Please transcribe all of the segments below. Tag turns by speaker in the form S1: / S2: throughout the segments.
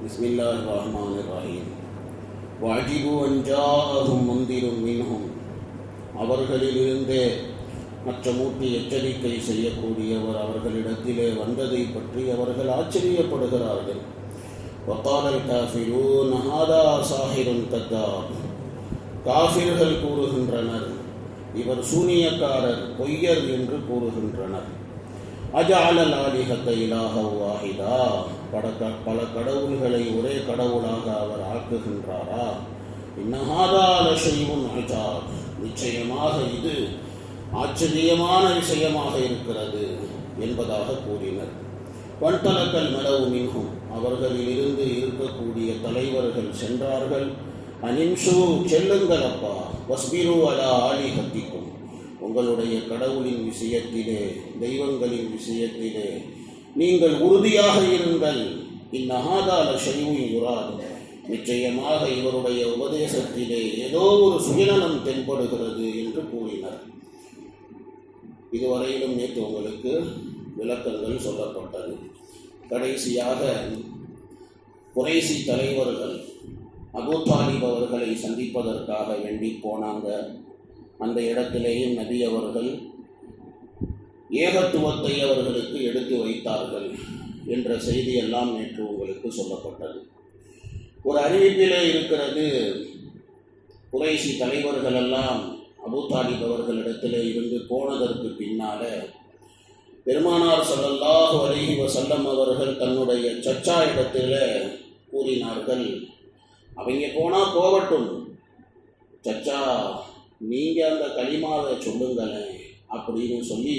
S1: بسم الله الرحمن الرحيم وعجبوا أن جاءهم منذر منهم அவர்களிலிருந்தே மற்றமூட்டி எச்சரிக்கை செய்யக்கூடியவர் அவர்களிடத்திலே வந்ததை பற்றி அவர்கள் ஆச்சரியப்படுகிறார்கள். وقال الكافرون هذا ساحر كذاب காஃபிர்கள் கூறுகின்றனர், இவர் சூனியக்காரர், பொய்யர் என்று கூறுகின்றனர். அஜஅலல் ஆலிஹத இலாஹன் வாஹிதா, பல கடவுள்களை ஒரே கடவுளாக அவர் ஆக்குகின்றாரா? இன்ன ஹாதா லஷைஉன் அஜாப், நிச்சயமாக இது ஆச்சரியமான விஷயமாக இருக்கிறது என்பதாக கூறினர். வன்தலக்கல் மலவு மின்ஹும், அவர்களிலிருந்து இருக்கக்கூடிய தலைவர்கள் சென்றார்கள். அனிம்சு, செல்லுங்கள் அப்பா, வஸ்பிரு அலா ஆலிஹத்திக்கும், உங்களுடைய கடவுளின் விஷயத்திலே, தெய்வங்களின் விஷயத்திலே நீங்கள் உறுதியாக இருங்கள். இன்னஹாதா லஷைஉன் யுராத், நிச்சயமாக இவருடைய உபதேசத்திலே ஏதோ ஒரு சுயநலம் தென்படுகிறது என்று கூறினர். இதுவரையிலும் நேற்று உங்களுக்கு விளக்கங்கள் சொல்லப்பட்டது. கடைசியாக குறைசி தலைவர்கள் அபூ தாலிப் அவர்களை சந்திப்பதற்காக வேண்டி போனாங்க. அந்த இடத்திலேயும் நபி அவர்கள் ஏகத்துவத்தை அவர்களுக்கு எடுத்து வைத்தார்கள் என்ற செய்தியெல்லாம் நேற்று உங்களுக்கு சொல்லப்பட்டது. ஒரு அறிவிப்பிலே இருக்கிறது, குறைசி தலைவர்கள் எல்லாம் அபூ தாலிப் அவர்களிடத்திலே இருந்து போனதற்கு பின்னால பெருமானார் ஸல்லல்லாஹு அலைஹி வஸல்லம் அவர்கள் தன்னுடைய சச்சா இடத்துல கூறினார்கள், அவங்க போனால் போகட்டும், சச்சா நீங்கள் அந்த கலிமாவை சொல்லுங்களேன் அப்படின்னு சொல்லி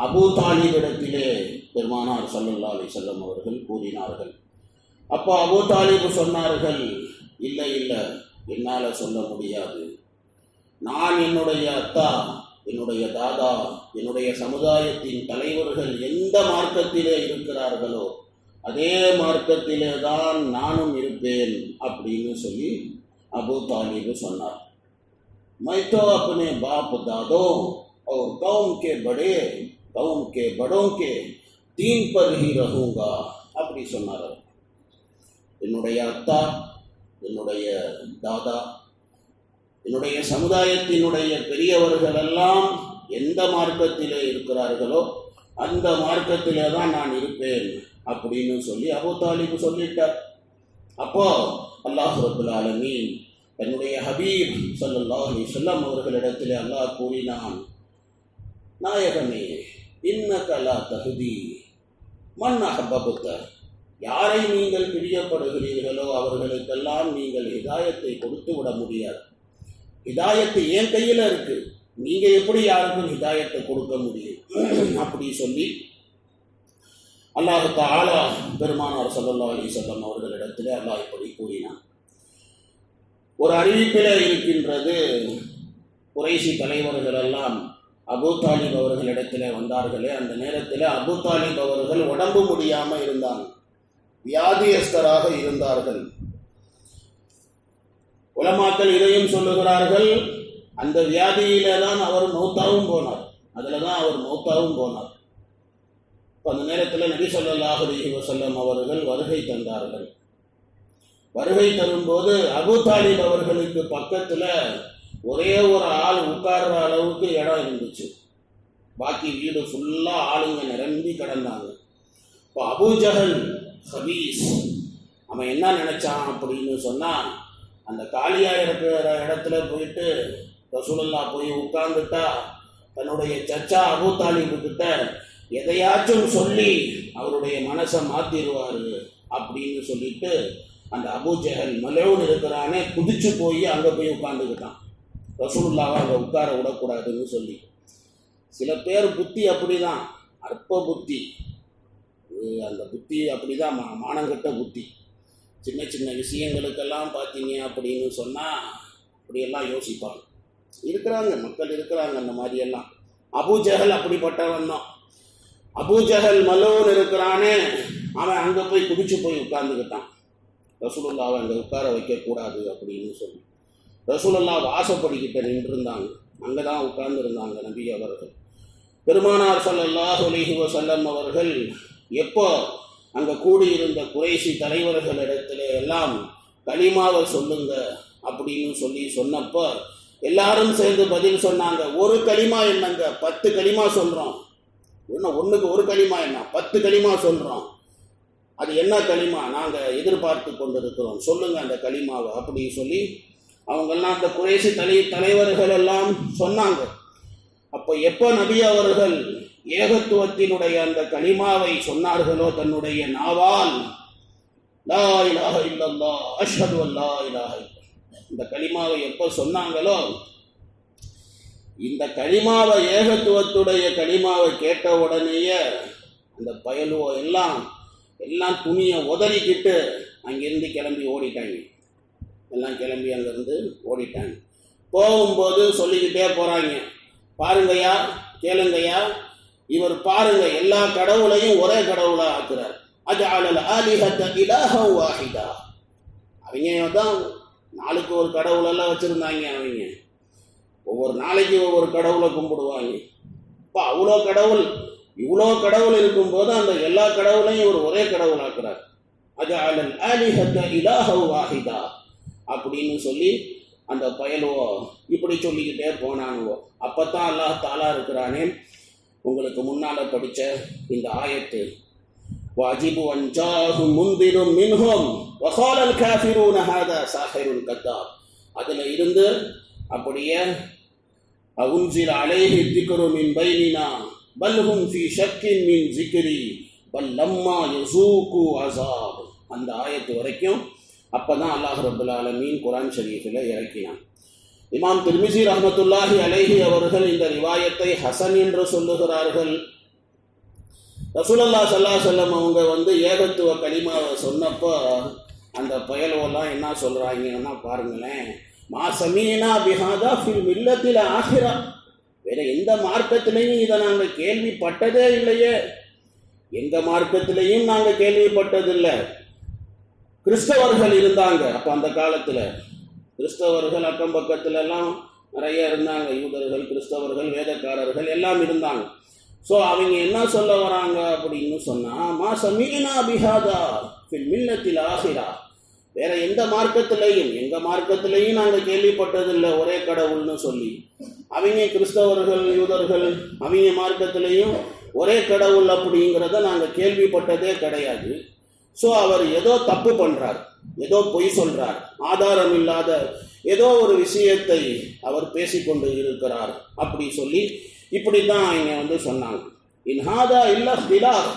S1: அபூ தாலிபிடத்திலே பெருமானார் ஸல்லல்லாஹு அலைஹி வஸல்லம் அவர்கள் கூறினார்கள். அப்போ அபூ தாலிப் சொன்னார்கள், இல்லை இல்லை, என்னால் சொல்ல முடியாது. நான் என்னுடைய அத்தா, என்னுடைய தாதா, என்னுடைய சமுதாயத்தின் தலைவர்கள் எந்த மார்க்கத்திலே இருக்கிறார்களோ அதே மார்க்கத்திலே தான் நானும் இருப்பேன் அப்படின்னு சொல்லி அபூ தாலிப் சொன்னார். मैं तो अपने बाप दादों और कौम के बड़ों के दीन पर ही रहूँगा அப்படி சொன்னார். என்னுடைய அத்தா, என்னுடைய தாதா, என்னுடைய சமுதாயத்தினுடைய பெரியவர்கள் எல்லாம் எந்த மார்க்கத்திலே இருக்கிறார்களோ அந்த மார்க்கத்திலே தான் நான் இருப்பேன் அப்படின்னு சொல்லி அபூ தாலிப் சொல்லிட்டார். அப்போ அல்லாஹ் ரப்புல் ஆலமீன் தன்னுடைய ஹபீப் ஸல்லல்லாஹு அலைஹி வஸல்லம் அவர்களிடத்திலே அல்லாஹ் கூறினான், நாயகமே, இன்னக லா தஹ்தி மன் அஹ்பப்த, யாரை நீங்கள் பிரியப்படுகிறீர்களோ அவர்களுக்கெல்லாம் நீங்கள் ஹிதாயத்தை கொடுத்து விட முடியாது. ஹிதாயத்து என் கையில் இருக்கு, நீங்க எப்படி யாருக்கும் ஹிதாயத்தை கொடுக்க முடியும் அப்படி சொல்லி அல்லாஹ் தஆலா பெருமானார் ஸல்லல்லாஹு அலைஹி வஸல்லம் அவர்களிடத்திலே அல்லாஹ் இப்படி கூறினான். ஒரு அறிவிப்பிலே இருக்கின்றது, குறைசி தலைவர்கள் எல்லாம் அபூ தாலிப் அவர்களிடத்திலே வந்தார்களே, அந்த நேரத்தில் அபூ தாலிப் அவர்கள் உடம்பு முடியாமல் இருந்தாங்க, வியாதியஸ்தராக இருந்தார்கள். உலமாக்கள் இதையும் சொல்லுகிறார்கள், அந்த வியாதியிலே தான் அவர் மௌத்தாவும் போனார், அதில் தான் அவர் மௌத்தாவும் போனார். அந்த நேரத்தில் நபி ஸல்லல்லாஹு அலைஹி வஸல்லம் அவர்கள் வருகை தந்தார்கள். வருகை தரும்போது அபூ தாலிப் அவர்களுக்கு பக்கத்தில் ஒரே ஒரு ஆள் உட்கார்ற அளவுக்கு இடம் இருந்துச்சு, பாக்கி வீடு ஃபுல்லாக ஆளுங்க நிரம்பி கிடந்தாங்க. இப்போ அபூ ஜஹல் ஹபீஸ் அவன் என்ன நினைச்சான் அப்படின்னு சொன்னால், அந்த காலியாக இருக்கிற இடத்துல போயிட்டு ரசூலுல்லாஹ் போய் உட்கார்ந்துட்டா தன்னுடைய சச்சா அபூ தாலிப் கிட்ட எதையாச்சும் சொல்லி அவருடைய மனசை மாற்றிடுவார் அப்படின்னு சொல்லிட்டு அந்த அபூ ஜஹல் மலூன் இருக்கிறானே குதிச்சு போய் அங்கே போய் உட்காந்துக்கிட்டான், ரசூலுல்லாஹ் அங்கே உட்கார விடக்கூடாதுன்னு சொல்லி. சில பேர் புத்தி அப்படிதான், அற்ப புத்தி, அந்த புத்தி அப்படிதான் மானங்கட்ட புத்தி. சின்ன சின்ன விஷயங்களுக்கெல்லாம் பார்த்தீங்க அப்படின்னு சொன்னால் அப்படியெல்லாம் யோசிப்பாங்க. இருக்கிறாங்க, மக்கள் இருக்கிறாங்க அந்த மாதிரியெல்லாம். அபூ ஜஹல் அப்படிப்பட்டவன் தான். அபூ ஜஹல் மலூன் இருக்கிறானே அவன் அங்கே போய் குதிச்சு போய் உட்கார்ந்துக்கிட்டான், ரசூலுல்லாஹ் அங்கே உட்கார வைக்கக்கூடாது அப்படின்னு சொல்லி. ரசூலுல்லாஹ் வாசப்படிக்கிட்ட நின்றுருந்தாங்க, அங்கே தான் உட்கார்ந்துருந்தாங்க நபி அவர்கள். பெருமானார் ஸல்லல்லாஹு அலைஹி வஸல்லம் அவர்கள் எப்போ அங்கே கூடியிருந்த குறைஷி தலைவர்களிடத்துல எல்லாம் கலிமாவை சொல்லுங்க அப்படின்னு சொன்னப்போ எல்லாரும் சேர்ந்து பதில் சொன்னாங்க, ஒரு கலிமா என்னங்க, 10 கலிமா சொல்றோம். ஒண்ணுக்கு ஒரு கலிமா என்ன, 10 கலிமா சொல்றோம். அது என்ன கலிமா, நாங்க எதிர்பார்த்து கொண்டிருக்கிறோம், சொல்லுங்க அந்த கலிமாவை அப்படி சொல்லி அவங்கெல்லாம் அந்த குறைஷி தலைவர்கள் எல்லாம் சொன்னாங்க. அப்போ எப்போ நபி அவர்கள் ஏகத்துவத்தினுடைய அந்த கலிமாவை சொன்னார்களோ தன்னுடைய நாவால், லா இலாஹ இல்லல்லாஹ் அஷ்ஹது அல்லா இலாஹ இல்லல்லாஹ், இந்த கலிமாவை எப்போ சொன்னாங்களோ, இந்த கலிமாவை ஏகத்துவத்துடைய கலிமாவை கேட்ட உடனேயே அந்த பயலுவோ எல்லாம் துணியை உதறிக்கிட்டு அங்கிருந்து கிளம்பி ஓடிட்டாங்க. எல்லாம் கிளம்பி அங்கேருந்து ஓடிட்டாங்க. போகும்போது சொல்லிக்கிட்டே போகிறாங்க, பாருங்கய்யா, கேளுங்கய்யா, இவர் பாருங்க எல்லா கடவுளையும் ஒரே கடவுளாக ஆக்குறார். அஜஅலல் ஆலிஹத இலாஹன் வாஹிதா. அவங்க தான் நாளுக்கு ஒரு கடவுளெல்லாம் வச்சுருந்தாங்க. அவங்க ஒவ்வொரு நாளைக்கு ஒவ்வொரு கடவுளை கும்பிடுவாங்க. இப்போ இவ்வளோ கடவுள் இருக்கும்போது அந்த எல்லா கடவுளையும் இவர் ஒரே கடவுள் ஆக்குறார். அஜஅலல் ஆலிஹத இலாஹன் வாஹிதா அப்படின்னு சொல்லி அந்த பயலுவோ இப்படி சொல்லிக்கிட்டே போனானுவோ. அப்பத்தான் அல்லாஹ் தாலா இருக்கிறானே உங்களுக்கு முன்னால படித்த இந்த ஆயத்து, வாஜிபு அன்ஜாஹு முந்திரும் மின்ஹும் வகாலல் காஃபிரூன ஹாதா சாஹிருன் கத்தாப், அதில் இருந்து அப்படியே உன்சில அலைஹி திக்ரு மின் பைனினா பல்ஹும் ஃபீ ஷக்கின் மின் ஜிக்ரி பல் லம்மா யஸூகு அஸாப், அந்த ஆயத்து வரைக்கும் அப்பதான் அல்லாஹ் ரப்பல் ஆலமீன் குர்ஆன் ஷரீஃபில் இறக்கினான். இமாம் திர்மிஸி ரஹ்மத்துல்லாஹி அலைஹி அவர்கள் இந்த ரிவாயத்தை ஹசன் என்று சொல்லுகிறார்கள். ரசூலுல்லாஹி ஸல்லல்லாஹு அலைஹி வஸல்லம் அவங்க ஏகத்துவ கலிமாவை சொன்னப்போ அந்த பயலுவெல்லாம் என்ன சொல்றாங்கன்னா பாருங்களேன், மா சமீனா பிஹாதா ஃபில் மில்லத்தில் ஆஹிரா, வேற எந்த மார்க்கத்திலையும் இதை நாங்கள் கேள்விப்பட்டதே இல்லையே, எந்த மார்க்கத்திலையும் நாங்கள் கேள்விப்பட்டதில்லை. கிறிஸ்தவர்கள் இருந்தாங்க. அப்போ அந்த காலத்தில் கிறிஸ்தவர்கள் அக்கம் பக்கத்துல எல்லாம் நிறைய இருந்தாங்க. யூதர்கள், கிறிஸ்தவர்கள், வேதக்காரர்கள் எல்லாம் இருந்தாங்க. ஸோ அவங்க என்ன சொல்ல வராங்க அப்படின்னு சொன்னா, மா சமீனா பிஹாதா ஃபில் மில்லத்தில் ஆஹிரா, வேற எந்த மார்க்கத்திலையும் எங்க மார்க்கத்திலையும் நாங்கள் கேள்விப்பட்டதில்லை ஒரே கடவுள்னு சொல்லி. அவங்க கிறிஸ்தவர்கள், யூதர்கள், அவங்க மார்க்கத்திலையும் ஒரே கடவுள் அப்படிங்கிறத நாங்கள் கேள்விப்பட்டதே கிடையாது. ஸோ அவர் ஏதோ தப்பு பண்றார், ஏதோ பொய் சொல்றார், ஆதாரம் இல்லாத ஏதோ ஒரு விஷயத்தை அவர் பேசிக்கொண்டு இருக்கிறார் அப்படி சொல்லி இப்படித்தான் அவங்க சொன்னாங்க. இன்ஹாதா இல்ல இலாஹ்,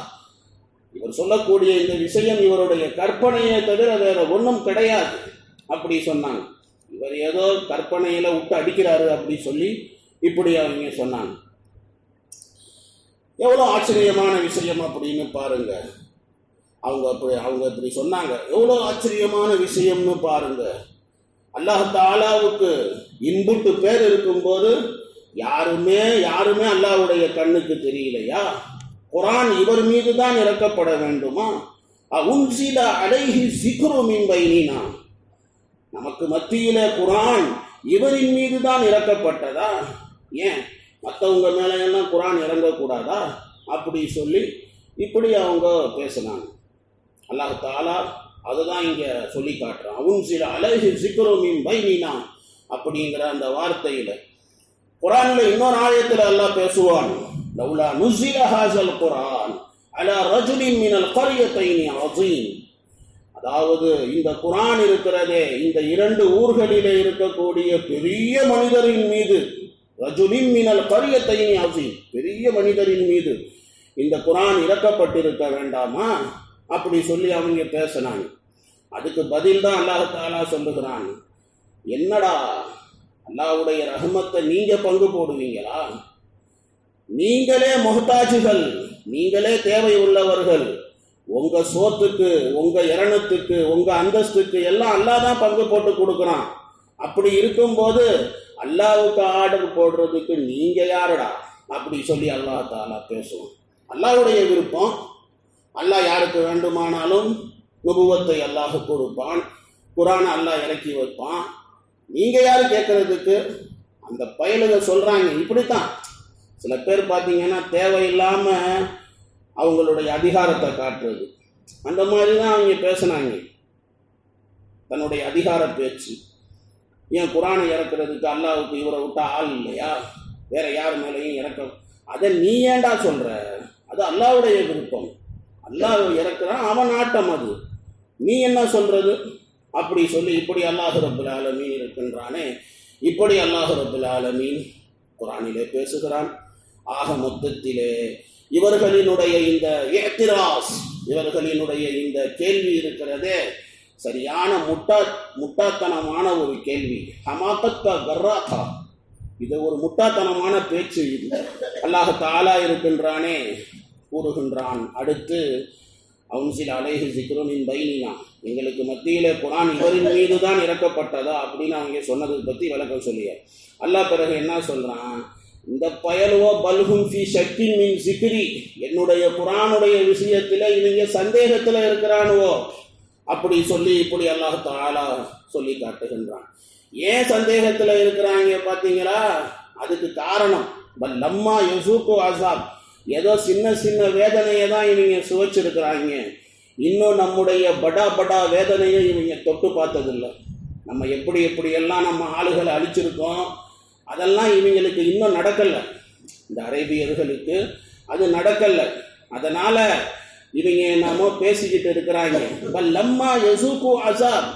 S1: இவர் சொல்லக்கூடிய இந்த விஷயம் இவருடைய கற்பனையை தவிர வேற ஒன்றும் கிடையாது அப்படி சொன்னாங்க. இவர் ஏதோ கற்பனையில விட்டு அடிக்கிறாரு அப்படி சொல்லி இப்படி அவங்க சொன்னாங்க. எவ்வளோ ஆச்சரியமான விஷயம் அப்படின்னு பாருங்க. அவங்க இப்படி சொன்னாங்க, எவ்வளோ ஆச்சரியமான விஷயம்னு பாருங்க. அல்லாஹ் தாலாவுக்கு இன்புட்டு பேர் இருக்கும்போது யாருமே அல்லாஹ்வுடைய கண்ணுக்கு தெரியலையா? குர்ஆன் இவர் மீது தான் இறக்கப்பட வேண்டுமா? உன்சில அலைஹி ஸிக்ரு மின் பைனினா, நமக்கு மத்தியில குர்ஆன் இவரின் மீது தான் இறக்கப்பட்டதா? ஏன் மற்றவங்க மேல எல்லாம் குர்ஆன் இறங்கக்கூடாதா? அப்படி சொல்லி இப்படி அவங்க பேசினாங்க. அல்லாஹ் தாலா அதுதான் இங்க சொல்லி காட்டுறான். உன்சில அலைஹி ஸிக்ரு மின் பைனினா அப்படிங்கிற அந்த வார்த்தையில குர்ஆன்ல இன்னொரு ஆயத்துல அல்லாஹ் பேசுவான், லவ்லா நுஸில ஹாஸல் குர்ஆன் அலா ரஜுலின் மினல் கர்யத்தைனி அஸீம், அதாவது இந்த குர்ஆன் இருக்கிறதே இந்த 2 ஊர்களிலே இருக்கக்கூடிய பெரிய மனிதரின் மீது, ரஜுலின் மினல் கர்யத்தைனி அஸீம், பெரிய மனிதரின் மீது இந்த குர்ஆன் இறக்கப்பட்டிருக்க வேண்டாமா அப்படி சொல்லி அவங்க பேசினாங்க. அதுக்கு பதில் தான் அல்லாஹ் தஆலா சொல்லுகிறான், என்னடா அல்லாஹ்வுடைய ரஹ்மத்தை நீங்க பங்கு போடுவீங்களா? நீங்களே முஹ்தாஜிகள், நீங்களே தேவை உள்ளவர்கள், உங்க சோத்துக்கு, உங்க இரணத்துக்கு, உங்க அந்தஸ்துக்கு எல்லாம் அல்லாஹ் தான் பங்கு போட்டு கொடுக்குறான். அப்படி இருக்கும்போது அல்லாஹ்வுக்கு ஆர்டர் போடுறதுக்கு நீங்க யாருடா அப்படி சொல்லி அல்லாஹ் தஆலா பேசுவோம். அல்லாஹ்வுடைய விருப்பம், அல்லாஹ் யாருக்கு வேண்டுமானாலும் நுபுவத்தை அல்லாஹ் கொடுப்பான், குர்ஆனை அல்லாஹ் இறக்கி வைப்பான். நீங்க யாரு கேட்கறதுக்கு? அந்த பயலுக சொல்றாங்க. இப்படித்தான் சில பேர் பார்த்தீங்கன்னா தேவையில்லாம அவங்களுடைய அதிகாரத்தை காட்டுறது, அந்த மாதிரி தான் அவங்க பேசினாங்க, தன்னுடைய அதிகார பேச்சு. ஏன் குரானை இறக்குறதுக்கு அல்லாவுக்கு இவரை விட்டா ஆள் இல்லையா, வேற யார் மேலேயும் இறக்க, அதை நீ ஏண்டா சொல்ற? அது அல்லாவுடைய விருப்பம், அல்லாஹ் இறக்குறான், அவன் ஆட்டம், அது நீ என்ன சொல்றது? அப்படி சொல்லி இப்படி அல்லாஹ் ரப்புல் ஆலமீன் இருக்கின்றானே, இப்படி அல்லாஹ் ரப்புல் ஆலமீன் குரானிலே பேசுகிறான். ஆக மொத்தத்திலே இவர்களினுடைய இந்த இஅ்திராஸ், இவர்களினுடைய இந்த கேள்வி இருக்கிறதே சரியான முட்டாத்தனமான ஒரு கேள்வி. ஹமாகத்தா கர்ராகா, இது ஒரு முட்டாத்தனமான பேச்சு. இது அல்லாஹ் தஆலா இருக்கின்றானே கூறுகின்றான் அடுத்து, அவுன்சில் அலைஹி ஸிக்ரு மின் பைனினா, எங்களுக்கு மத்தியிலே குர்ஆன் இவரின் மீது தான் இறக்கப்பட்டதா அப்படின்னு அவங்க சொன்னதை பற்றி விளக்கம் சொல்லிய அல்லாஹ் பிறகு என்ன சொல்றான், இந்த பயலுவோ பல்ஹும் ஃபி ஷக்கின் மின் ஸிக்ரி, என்னுடைய குர்ஆனுடைய விஷயத்தில் இவங்க சந்தேகத்தில் இருக்கிறானுவோ அப்படி சொல்லி இப்படி அல்லாஹ் தஆலா சொல்லி காட்டுகின்றான். ஏன் சந்தேகத்தில் இருக்கிறாங்க பார்த்தீங்களா? அதுக்கு காரணம் லம்மா யசூக்கு அஸாப், ஏதோ சின்ன சின்ன வேதனையை தான் இவங்க சுவைச்சிருக்கிறாங்க, இன்னும் நம்முடைய படா படா வேதனையை இவங்க தொட்டு பார்த்ததில்லை. நம்ம எப்படியெல்லாம் நம்ம ஆளுகளை அழிச்சிருக்கோம், அதெல்லாம் இவங்களுக்கு இன்னும் நடக்கலை. இந்த அரேபியர்களுக்கு அது நடக்கலை. அதனால இவங்க என்னமோ பேசிக்கிட்டு இருக்கிறாங்க. லம்மா யசூக்கு அஸாப்,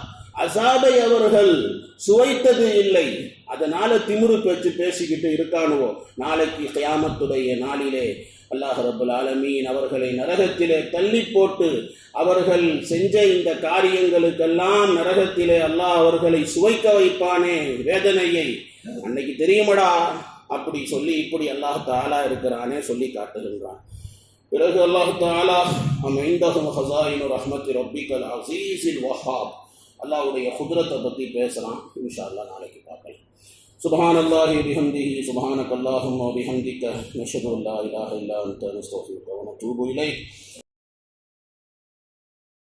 S1: அஸாபை அவர்கள் சுவைத்தது இல்லை, அதனால திமிரு பேச்சு பேசிக்கிட்டு இருக்கானுவோ. நாளைக்கு கியாமத்துடைய நாளிலே அல்லாஹ் ரப்புல் ஆலமீன் அவர்களை நரகத்திலே தள்ளி போட்டு அவர்கள் செஞ்ச இந்த காரியங்களுக்கெல்லாம் நரகத்திலே அல்லாஹ் அவர்களை சுவைக்க வைப்பானே வேதனையை, அன்னைக்கு தெரியுமடா அப்படி சொல்லி இப்படி அல்லாஹ் தஆலா இருக்கிறானே சொல்லி காட்டுகின்றான். பிறகு அல்லாஹ் தஆலா இந்தஹும் ஹஸாயினு ரஹ்மத்தி ரப்பிக்கல் அஸீஸில் வஹ்ஹாப், அல்லாஹ்வுடைய குத்ரத்தை பற்றி பேசலாம். இன்ஷா அல்லாஹ் நாளைக்கு பார்க்கலாம். சுப்ஹானல்லாஹி பிஹம்திஹி சுப்ஹானக்கல்லாஹும்ம வபிஹம்திக நஷ்ஹது அல்லா இலாஹா இல்லா அன்த நஸ்தக்ஃபிருக வ நத்தூபு இலைக்.